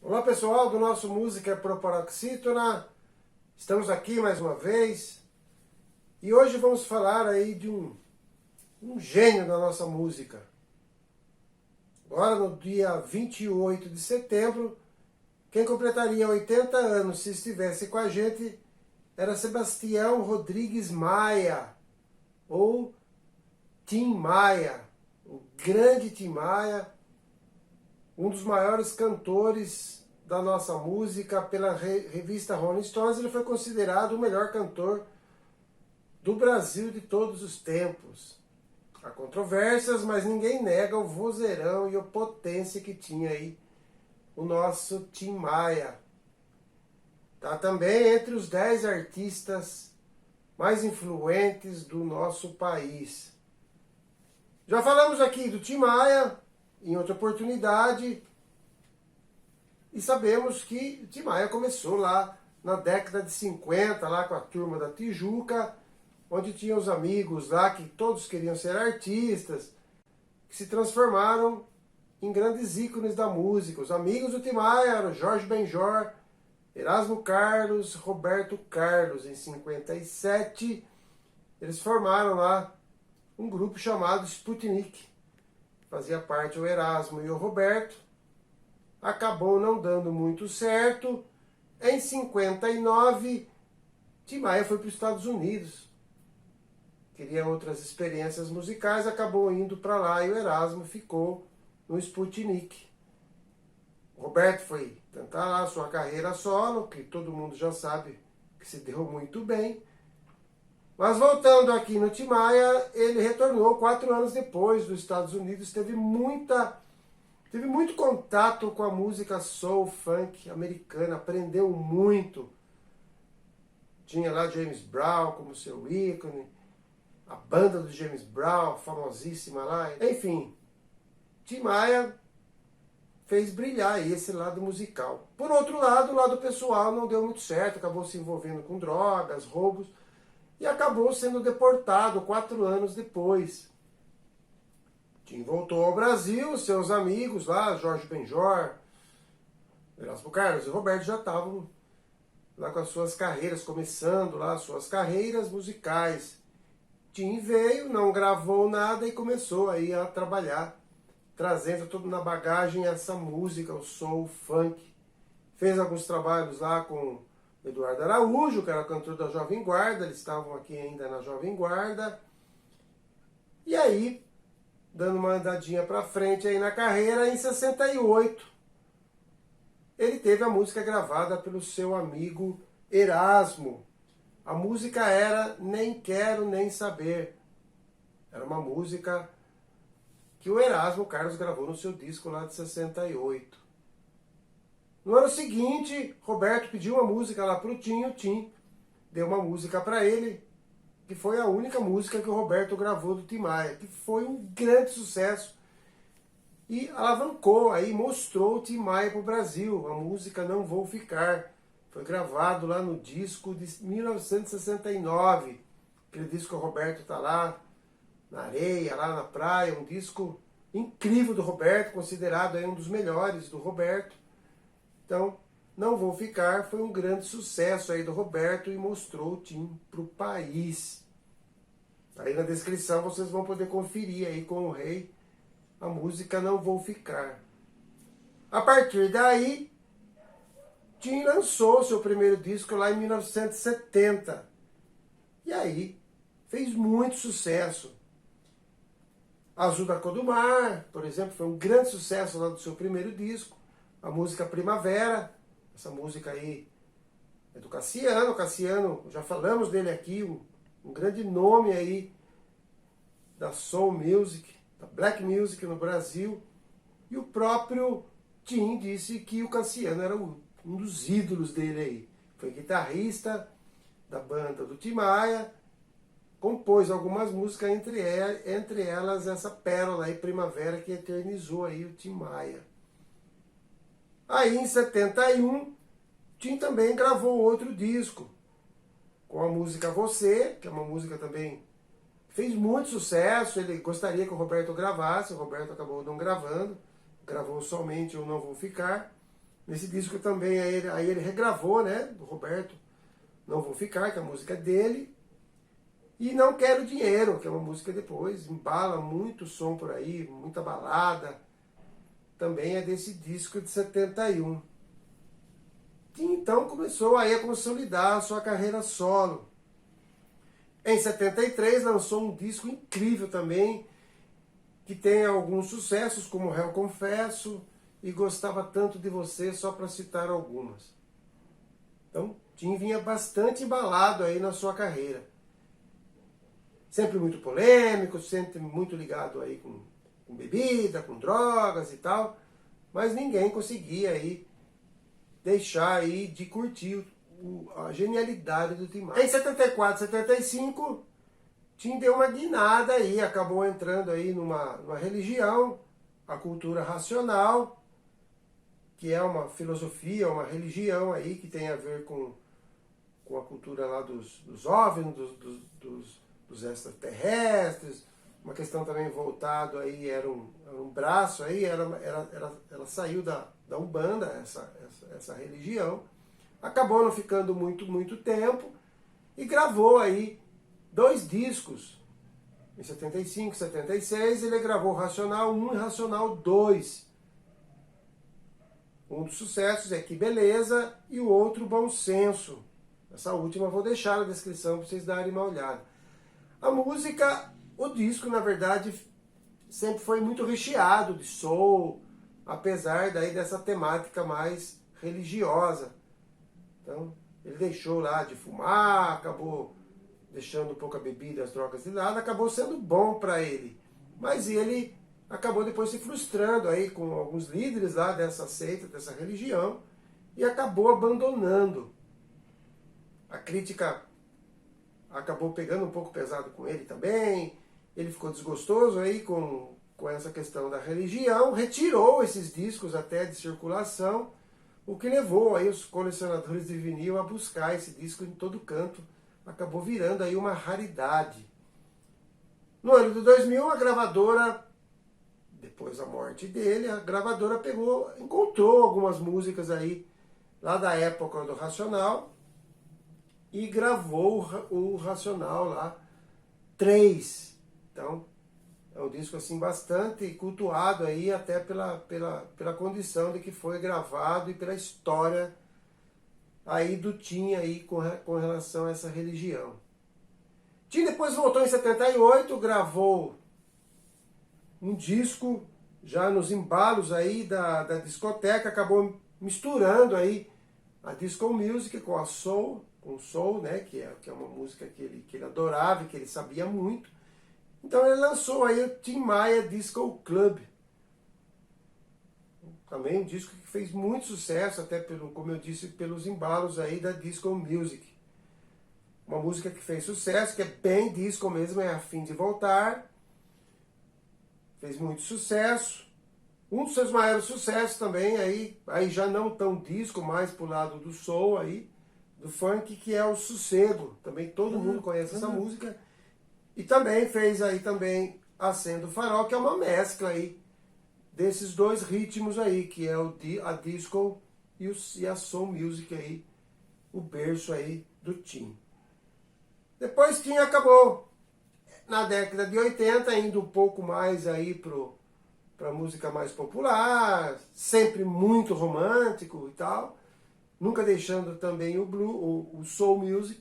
Olá pessoal do nosso Música Proparoxítona, estamos aqui mais uma vez e hoje vamos falar aí de um gênio da nossa música. Agora no dia 28 de setembro, quem completaria 80 anos se estivesse com a gente era Sebastião Rodrigues Maia, ou Tim Maia, o grande Tim Maia, um dos maiores cantores da nossa música. Pela revista Rolling Stones, ele foi considerado o melhor cantor do Brasil de todos os tempos. Há controvérsias, mas ninguém nega o vozeirão e a potência que tinha aí o nosso Tim Maia. Está também entre os 10 artistas mais influentes do nosso país. Já falamos aqui do Tim Maia em outra oportunidade, e sabemos que Tim Maia começou lá na década de 50, lá com a Turma da Tijuca, onde tinha os amigos lá que todos queriam ser artistas, que se transformaram em grandes ícones da música. Os amigos do Tim Maia eram Jorge Benjor, Erasmo Carlos, Roberto Carlos. Em 57, eles formaram lá um grupo chamado Sputnik. Fazia parte o Erasmo e o Roberto. Acabou não dando muito certo. Em 59, Tim Maia foi para os Estados Unidos. Queria outras experiências musicais, acabou indo para lá e o Erasmo ficou no Sputnik. O Roberto foi tentar lá sua carreira solo, que todo mundo já sabe que se deu muito bem. Mas voltando aqui no Tim Maia, ele retornou 4 anos depois dos Estados Unidos, teve muito contato com a música soul, funk americana, aprendeu muito. Tinha lá James Brown como seu ícone, a banda do James Brown, famosíssima lá. Enfim, Tim Maia fez brilhar esse lado musical. Por outro lado, o lado pessoal não deu muito certo, acabou se envolvendo com drogas, roubos, e acabou sendo deportado 4 anos depois. Tim voltou ao Brasil, seus amigos lá, Jorge Benjor, Erasmo Carlos e Roberto já estavam lá com as suas carreiras, começando lá as suas carreiras musicais. Tim veio, não gravou nada e começou aí a trabalhar, trazendo tudo na bagagem essa música, o soul, o funk. Fez alguns trabalhos lá com Eduardo Araújo, que era cantor da Jovem Guarda, eles estavam aqui ainda na Jovem Guarda. E aí, dando uma andadinha para frente aí na carreira, em 68, ele teve a música gravada pelo seu amigo Erasmo. A música era Nem Quero Nem Saber. Era uma música que o Erasmo Carlos gravou no seu disco lá de 68. No ano seguinte, Roberto pediu uma música lá para o Tim deu uma música para ele, que foi a única música que o Roberto gravou do Tim Maia, que foi um grande sucesso e alavancou, aí mostrou o Tim Maia para o Brasil. A música Não Vou Ficar foi gravado lá no disco de 1969, aquele disco que o Roberto está lá na areia, lá na praia, um disco incrível do Roberto, considerado aí um dos melhores do Roberto. Então, Não Vou Ficar foi um grande sucesso aí do Roberto e mostrou o Tim para o país. Aí na descrição vocês vão poder conferir aí com o Rei a música Não Vou Ficar. A partir daí, Tim lançou seu primeiro disco lá em 1970. E aí, fez muito sucesso. Azul da Cor do Mar, por exemplo, foi um grande sucesso lá do seu primeiro disco. A música Primavera, essa música aí é do Cassiano. Cassiano, já falamos dele aqui, um grande nome aí da soul music, da black music no Brasil. E o próprio Tim disse que o Cassiano era um dos ídolos dele aí. Foi guitarrista da banda do Tim Maia, compôs algumas músicas, entre elas essa pérola aí, Primavera, que eternizou aí o Tim Maia. Aí em 71, Tim também gravou outro disco, com a música Você, que é uma música também que fez muito sucesso. Ele gostaria que o Roberto gravasse, o Roberto acabou não gravando, gravou somente o Não Vou Ficar. Nesse disco também, aí ele regravou, né, do Roberto, Não Vou Ficar, que é a música dele, e Não Quero Dinheiro, que é uma música depois, embala muito som por aí, muita balada, também é desse disco de 71. E então começou aí a consolidar a sua carreira solo. Em 73 lançou um disco incrível também, que tem alguns sucessos, como Réu Confesso e Gostava Tanto de Você, só para citar algumas. Então, Tim vinha bastante embalado aí na sua carreira. Sempre muito polêmico, sempre muito ligado aí com bebida, com drogas e tal, mas ninguém conseguia aí deixar aí de curtir a genialidade do Tim Maia. Em 74, 75, Tim deu uma guinada aí, acabou entrando aí numa religião, a cultura racional, que é uma filosofia, uma religião aí que tem a ver com a cultura lá dos OVNIs, dos extraterrestres, uma questão também voltado aí, era um braço aí, ela saiu da Umbanda, essa religião, acabou não ficando muito tempo e gravou aí 2 discos. Em 75, 76, ele gravou Racional 1 e Racional 2. Um dos sucessos é Que Beleza e o outro Bom Senso. Essa última eu vou deixar na descrição para vocês darem uma olhada. A música, o disco, na verdade, sempre foi muito recheado de soul, apesar daí dessa temática mais religiosa. Então, ele deixou lá de fumar, acabou deixando um pouco a bebida, as drogas de lado, acabou sendo bom para ele. Mas ele acabou depois se frustrando aí com alguns líderes lá dessa seita, dessa religião, e acabou abandonando. A crítica acabou pegando um pouco pesado com ele também, ele ficou desgostoso aí com essa questão da religião, retirou esses discos até de circulação, o que levou aí os colecionadores de vinil a buscar esse disco em todo canto, acabou virando aí uma raridade. No ano de 2000, a gravadora, depois da morte dele, a gravadora encontrou algumas músicas aí, lá da época do Racional, e gravou o Racional lá 3. Então, é um disco assim bastante cultuado aí, até pela condição de que foi gravado e pela história aí do Tim aí com relação a essa religião. Tim depois voltou em 78, gravou um disco já nos embalos aí da discoteca, acabou misturando aí a disco music com a soul, né, que é uma música que ele adorava e que ele sabia muito. Então ele lançou aí o Tim Maia Disco Club. Também um disco que fez muito sucesso, até como eu disse, pelos embalos aí da disco music. Uma música que fez sucesso, que é bem disco mesmo, é A Fim de Voltar. Fez muito sucesso. Um dos seus maiores sucessos também, aí já não tão disco, mais pro lado do soul aí, do funk, que é o Sossego. Também todo mundo conhece essa música. E também fez aí também Acendo o Farol, que é uma mescla aí desses 2 ritmos aí, que é a disco e a soul music aí, o berço aí do Tim. Depois Tim acabou, na década de 80, indo um pouco mais aí para música mais popular, sempre muito romântico e tal, nunca deixando também o soul music.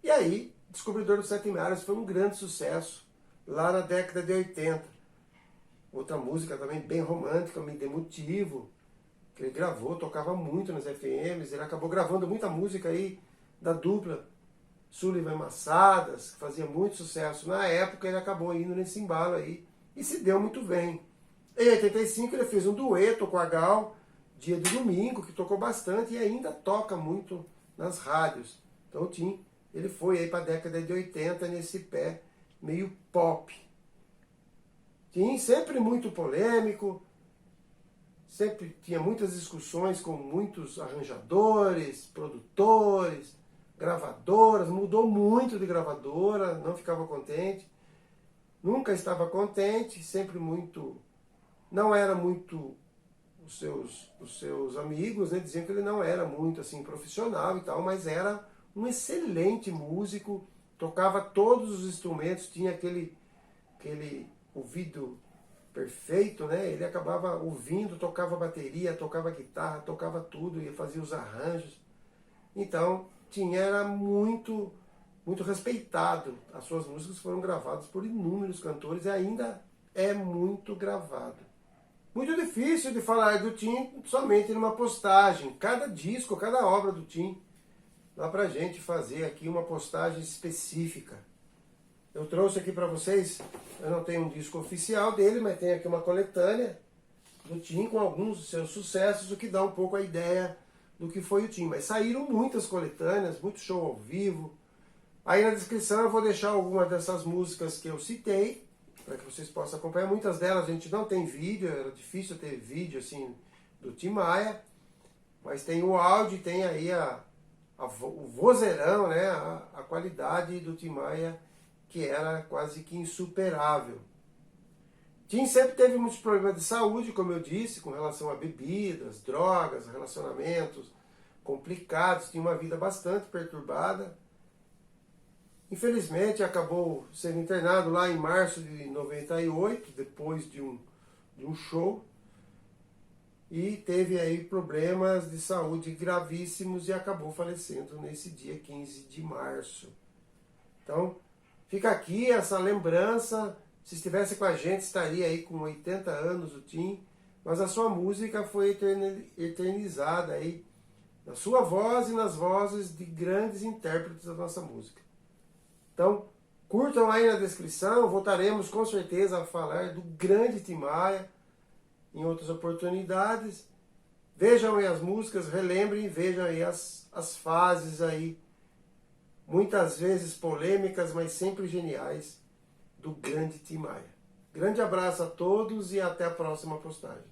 E aí, Descobridor dos 7 Mares foi um grande sucesso lá na década de 80. Outra música também bem romântica, Me Dê Motivo, que ele gravou, tocava muito nas FMs, ele acabou gravando muita música aí da dupla Sullivan Massadas, que fazia muito sucesso na época, ele acabou indo nesse embalo aí e se deu muito bem. Em 85 ele fez um dueto com a Gal, Dia de Domingo, que tocou bastante e ainda toca muito nas rádios. Então o Tim, ele foi aí para a década de 80 nesse pé meio pop. Tim sempre muito polêmico, sempre tinha muitas discussões com muitos arranjadores, produtores, gravadoras, mudou muito de gravadora, não ficava contente, nunca estava contente, sempre muito, não era muito os seus amigos, né, diziam que ele não era muito assim profissional e tal, mas era um excelente músico, tocava todos os instrumentos, tinha aquele ouvido perfeito, né? Ele acabava ouvindo, tocava bateria, tocava guitarra, tocava tudo e fazia os arranjos. Então, era muito respeitado. As suas músicas foram gravadas por inúmeros cantores e ainda é muito gravado. Muito difícil de falar do Tim somente numa postagem. Cada disco, cada obra do Tim, dá pra gente fazer aqui uma postagem específica. Eu trouxe aqui para vocês, eu não tenho um disco oficial dele, mas tem aqui uma coletânea do Tim com alguns dos seus sucessos, o que dá um pouco a ideia do que foi o Tim. Mas saíram muitas coletâneas, muito show ao vivo. Aí na descrição eu vou deixar algumas dessas músicas que eu citei, para que vocês possam acompanhar. Muitas delas a gente não tem vídeo, era difícil ter vídeo assim do Tim Maia, mas tem o áudio, tem aí o vozeirão, né, a qualidade do Tim Maia, que era quase que insuperável. Tim sempre teve muitos problemas de saúde, como eu disse, com relação a bebidas, drogas, relacionamentos complicados, tinha uma vida bastante perturbada. Infelizmente acabou sendo internado lá em março de 98, depois de um show, e teve aí problemas de saúde gravíssimos e acabou falecendo nesse dia 15 de março. Então, fica aqui essa lembrança. Se estivesse com a gente, estaria aí com 80 anos o Tim, mas a sua música foi eternizada aí na sua voz e nas vozes de grandes intérpretes da nossa música. Então, curtam aí na descrição, voltaremos com certeza a falar do grande Tim Maia em outras oportunidades. Vejam aí as músicas, relembrem, vejam aí as fases aí, muitas vezes polêmicas, mas sempre geniais, do grande Tim Maia. Grande abraço a todos e até a próxima postagem.